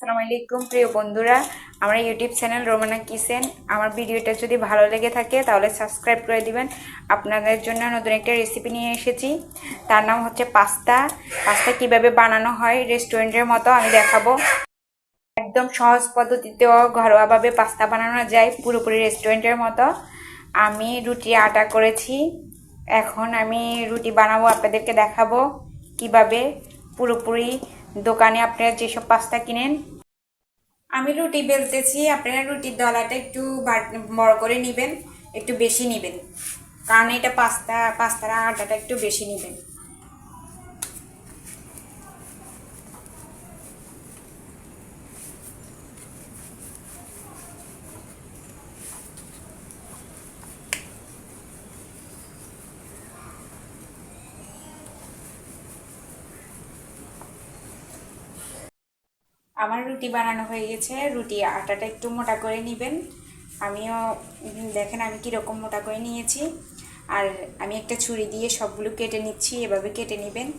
আসসালামু আলাইকুম প্রিয় বন্ধুরা, আমার ইউটিউব চ্যানেল রোমানা কিচেন। আমার ভিডিওটা যদি ভালো লেগে থাকে তাহলে সাবস্ক্রাইব করে দিবেন। আপনাদের জন্য নতুন একটা রেসিপি নিয়ে এসেছি, তার নাম হচ্ছে পাস্তা। পাস্তা কিভাবে বানানো হয় রেস্টুরেন্টের মতো আমি দেখাবো। একদম সহজ পদ্ধতিতেও ঘরোয়াভাবে পাস্তা বানানো যায়, পুরোপুরি রেস্টুরেন্টের মতো। আমি রুটি আটা করেছি, এখন আমি রুটি বানাবো, আপনাদেরকে দেখাবো কিভাবে। পুরোপুরি দোকানে আপনারা যেসব পাস্তা কিনেন। আমি রুটি বেলতেছি, আপনারা রুটির দলাটা একটু বড় করে নেবেন, একটু বেশি নেবেন, কারণ এটা পাস্তার আটাটা একটু বেশি নেবেন। আমার রুটি বানানো হয়ে গেছে, রুটি আটাটা একটু মোটা করে নেবেন। আমিও দেখেন আমি কীরকম মোটা করে নিয়েছি। আর আমি একটা ছুরি দিয়ে সবগুলো কেটে নিচ্ছি, এভাবে কেটে নেবেন।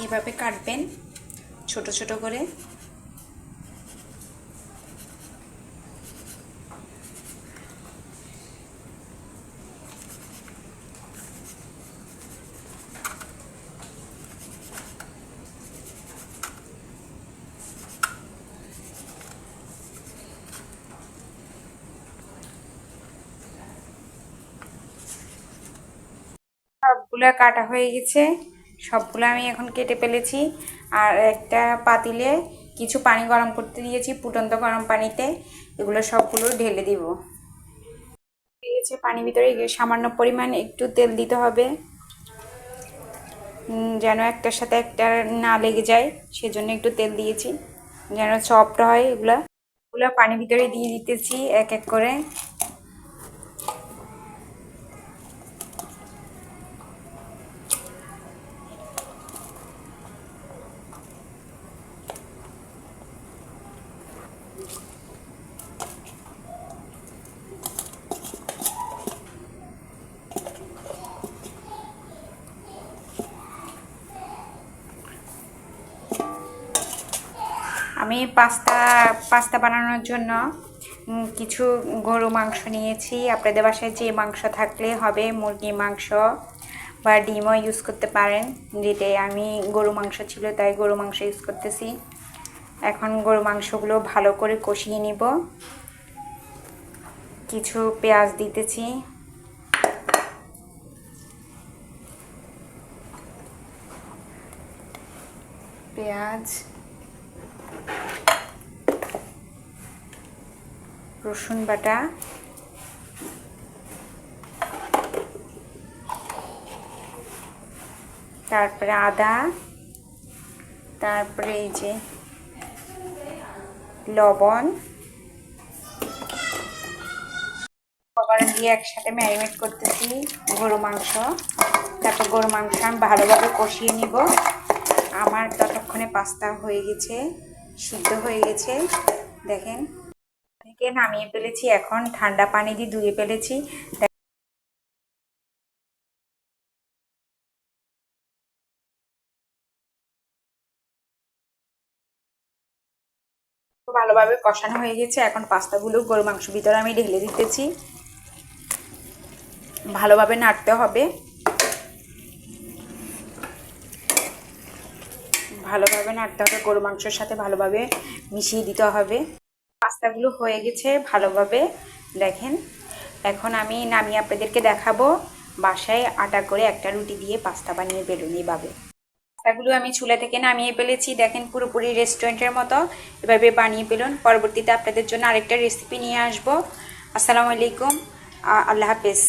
এভাবে কাটবেন ছোট ছোট করে। সবগুলো কাটা হয়ে গেছে, সবগুলো আমি এখন কেটে ফেলেছি। আর একটা পাতিলে কিছু পানি গরম করতে দিয়েছি, ফুটন্ত গরম পানিতে এগুলো সবগুলো ঢেলে দিব। দিয়েছে পানি ভিতরে সামান্য পরিমাণ একটু তেল দিতে হবে, যেন একটার সাথে একটা না লেগে যায়, সেজন্য একটু তেল দিয়েছি, যেন সফট হয়। এগুলা পানির ভিতরে দিয়ে দিতেছি এক এক করে। আমি পাস্তা বানানোর জন্য কিছু গরু মাংস নিয়েছি। আপনাদের বাসায় যে মাংস থাকলে হবে, মুরগি মাংস বা ডিমও ইউজ করতে পারেন। যেটাই আমি গরু মাংস ছিল তাই গরু মাংস ইউজ করতেছি। এখন গরু মাংসগুলো ভালো করে কষিয়ে নিব। কিছু পেঁয়াজ দিতেছি, পেঁয়াজ, রসুন বাটা, তারপরে আদা, তারপরে এই যে লবণ দিয়ে একসাথে ম্যারিনেট করতেছি গরু মাংস। তারপর গরু মাংস আমি ভালোভাবে কষিয়ে নিব। আমার ততক্ষণে পাস্তা হয়ে গেছে, সিদ্ধ হয়ে গেছে। দেখেন থেকে নামিয়ে ফেলেছি, এখন ঠান্ডা পানি দিয়ে ধুয়ে ফেলেছি। ভালোভাবে কষানো হয়ে গেছে, এখন পাস্তাগুলো গরু মাংস ভিতরে আমি ঢেলে দিতেছি। ভালোভাবে নাড়তে হবে, গরু মাংসের সাথে ভালোভাবে মিশিয়ে দিতে হবে। পাস্তাগুলো হয়ে গেছে ভালোভাবে, দেখেন। এখন আমি নামিয়ে আপনাদেরকে দেখাবো বাসায় আটা করে একটা রুটি দিয়ে পাস্তা বানিয়ে বেলুন। এইভাবে পাস্তাগুলো আমি চুলা থেকে নামিয়ে ফেলেছি, দেখেন পুরোপুরি রেস্টুরেন্টের মতো এভাবে বানিয়ে ফেলুন। পরবর্তীতে আপনাদের জন্য আরেকটা রেসিপি নিয়ে আসবো। আসসালামু আলাইকুম, আল্লাহ হাফেজ।